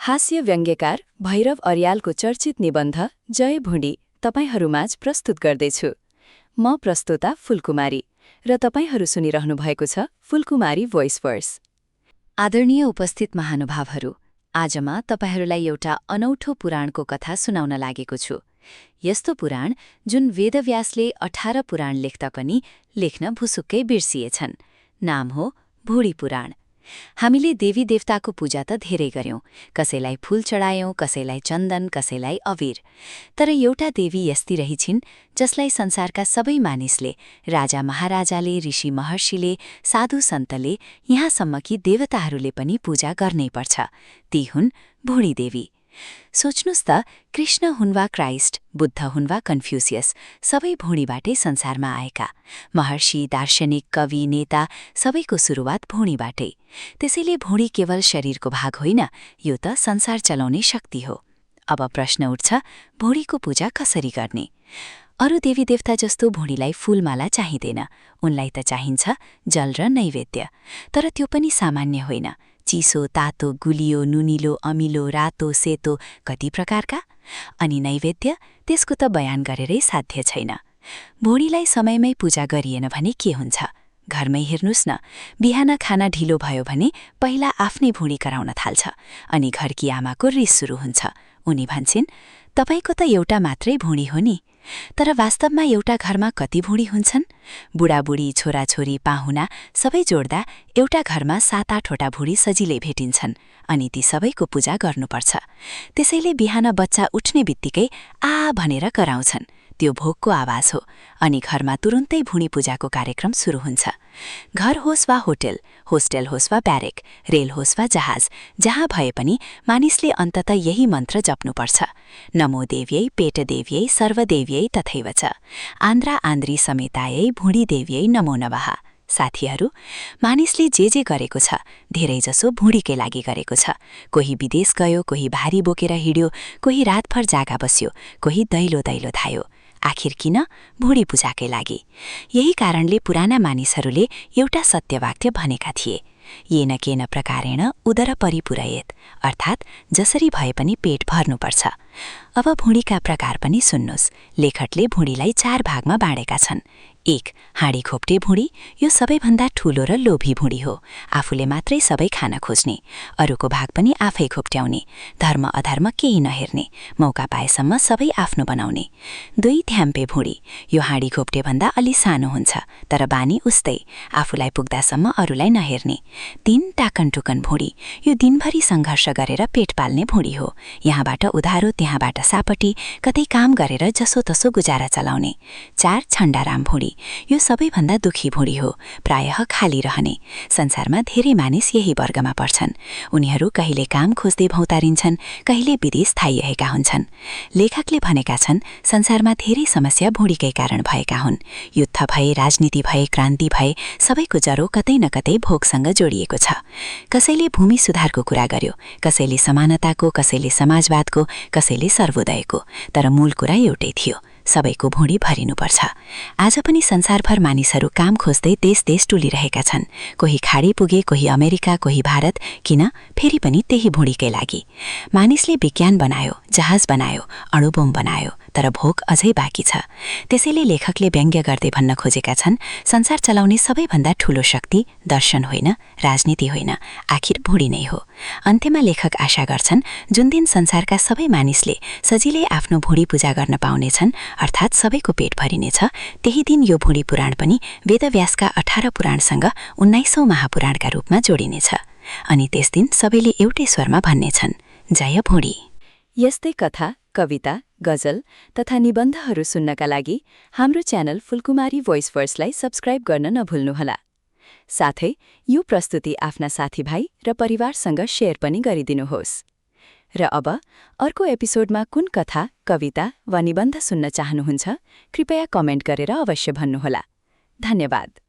हास्य व्यङ्ग्यकार भैरव अर्यालको चर्चित निबन्ध जय भुँडी तपाईहरूमाझ प्रस्तुत गर्दैछु। म प्रस्तोता फुलकुमारी र तपाईहरू सुनिरहनु भएको छ फुलकुमारी भोइस वर्स। आदरणीय उपस्थित महानुभावहरू, आज म तपाईहरूलाई एउटा अनौठो पुराणको कथा सुनाउन लागेको छु। यस्तो पुराण जुन वेदव्यासले 18 पुराण लेख्दा पनि लेख्न भुसुक्कै बिर्सिएछन्। नाम हो भुँडी पुराण। हामीले देवी देवताको पूजा त धेरै गर्यौं, कसैलाई फूल चढायौं, कसैलाई चन्दन, कसैलाई अबीर। तर एउटा देवी यस्ती रहिछिन् जसलाई संसारका सबै मानिसले, राजा महाराजाले, ऋषि महर्षिले, साधु सन्तले, यहाँसम्म कि देवताहरूले पनि पूजा गर्नै पर्छ। ती हुन् भुँडी देवी। सोच्नुस् त, कृष्ण हुन् वा क्राइस्ट, बुद्ध हुन् वा कन्फ्युसियस, सबै भुँडीबाटै संसारमा आएका। महर्षि, दार्शनिक, कवि, नेता सबैको सुरुवात भुँडीबाटै। त्यसैले भुँडी केवल शरीरको भाग होइन, यो त संसार चलाउने शक्ति हो। अब प्रश्न उठ्छ, भुँडीको पूजा कसरी गर्ने? अरू देवी देवता जस्तो भुँडीलाई फूलमाला चाहिँदैन, उनलाई त चाहिन्छ जल र नैवेद्य। तर त्यो पनि सामान्य होइन। चिसो, तातो, गुलियो, नुनिलो, अमिलो, रातो, सेतो, कति प्रकारका? अनि नैवेद्य, त्यसको त बयान गरेरै साध्य छैन। भुँडीलाई समयमै पूजा गरिएन भने के हुन्छ? घरमै हेर्नुस् न, बिहान खाना ढिलो भयो भने पहिला आफ्नै भुँडी कराउन थाल्छ, अनि घरकी आमाको रिस सुरु हुन्छ। उनी भन्छन्, तपाईको त एउटा मात्रै भुँडी हो नि। तर वास्तवमा एउटा घरमा कति भुँडी हुन्छन्? बुढाबुढी, छोराछोरी, पाहुना सबै जोड्दा एउटा घरमा 7-8वटा भुँडी सजिलै भेटिन्छन्, अनि ती सबैको पूजा गर्नुपर्छ। त्यसैले बिहान बच्चा उठ्ने बित्तिकै आ भनेर कराउँछन्। त्यो भोकको आवाज हो, अनि घरमा तुरुन्तै भुँडी पूजाको कार्यक्रम सुरु हुन्छ। घर होस् वा होटल, होस्टेल होस् वा ब्यारेक, रेल होस् वा जहाज, जहाँ भए पनि मानिसले अन्ततः यही मन्त्र जप्नुपर्छ। नमो देव्यै, पेट देव्यै, सर्वदेव्यै तथैव च, आन्द्रा आन्द्री समेतायै भुँडी देव्यै नमो नमः। साथीहरू, मानिसले जे गरेको छ, धेरैजसो भुँडीकै लागि गरेको छ। कोही विदेश गयो, कोही भारी बोकेर हिँड्यो, कोही रातभर जागा बस्यो, कोही दैलो धायो। आखिर किन? भुँडी पूजाकै लागि। यही कारणले पुराना मानिसहरूले एउटा सत्यवाक्य भनेका थिए, येन केन प्रकारेण उदर परिपूरयेत्, अर्थात् जसरी भए पनि पेट भर्नुपर्छ। अब भुँडीका प्रकार पनि सुन्नुस्। लेखकले भुँडीलाई 4 भागमा बाँडेका छन्। 1. हाँडी खोप्टे भुँडी, यो सबैभन्दा ठूलो र लोभी भुँडी हो। आफूले मात्रै सबै खान खोज्ने, अरूको भाग पनि आफै खोप्ट्याउने, धर्म अधर्म केही नहेर्ने, मौका पाएसम्म सबै आफ्नो बनाउने। 2. ध्याम्पे भुँडी, यो हाँडी खोप्टे भन्दा अलि सानो हुन्छ, तर बानी उस्तै, आफूलाई पुग्दासम्म अरूलाई नहेर्ने। 3. टाकनटुकन भुँडी, यो दिनभरि सङ्घर्ष गरेर पेट पाल्ने भुँडी हो। यहाँबाट उधारो, त्यहाँबाट सापटी, कतै काम गरेर जसोतसो गुजारा चलाउने। 4. छण्डाराम भुँडी, यो सबैभन्दा दुखी भुँडी हो, प्रायः खाली रहने। संसारमा धेरै मानिस यही वर्गमा पर्छन्। उनीहरू कहिले काम खोज्दै भौतारिन्छन्, कहिले विदेश थाइरहेका हुन्छन्। लेखकले भनेका छन्, संसारमा धेरै समस्या भुँडीकै कारण भएका हुन्। युद्ध भए, राजनीति भए, क्रान्ति भए, सबैको जरो कतै न कतै भोगसँग जोडिएको छ। कसैले भूमि सुधारको कुरा गर्यो, कसैले समानताको, कसैले समाजवादको, कसैले सर्वोदयको, तर मूल कुरा एउटै थियो, सबैको भुँडी भरिनुपर्छ। आज पनि संसारभर मानिसहरू काम खोज्दै देश टुलिरहेका छन्। कोही खाडी पुगे, कोही अमेरिका, कोही भारत, किन? फेरि पनि त्यही भुँडीकै लागि। मानिसले विज्ञान बनायो, जहाज बनायो, अणुबम बनायो, तर भोक अझै बाँकी छ। त्यसैले लेखकले व्यङ्ग्य गर्दै भन्न खोजेका छन्, संसार चलाउने सबैभन्दा ठूलो शक्ति दर्शन होइन, राजनीति होइन, आखिर भुँडी नै हो। अन्त्यमा लेखक आशा गर्छन्, जुन दिन संसारका सबै मानिसले सजिलै आफ्नो भुँडी पूजा गर्न पाउनेछन्, अर्थात् सबैको पेट भरिनेछ, त्यही दिन यो भुँडी पुराण पनि वेदव्यासका 18 पुराणसँग 19औं महापुराणका रूपमा जोडिनेछ। अनि त्यस दिन सबैले एउटै स्वरमा भन्नेछन्, जय भुँडी। यस्तै कथा, कविता, गजल तथा निबन्धहरू सुन्नका लागि हाम्रो च्यानल फुलकुमारी भोइस वर्सलाई सब्स्क्राइब गर्न नभुल्नुहोला। साथै यो प्रस्तुति आफ्ना साथीभाइ र परिवारसँग शेयर पनि गरिदिनुहोस्। र अब अर्को एपिसोडमा कुन कथा, कविता वा निबन्ध सुन्न चाहनुहुन्छ, कृपया कमेन्ट गरेर अवश्य भन्नुहोला। धन्यवाद।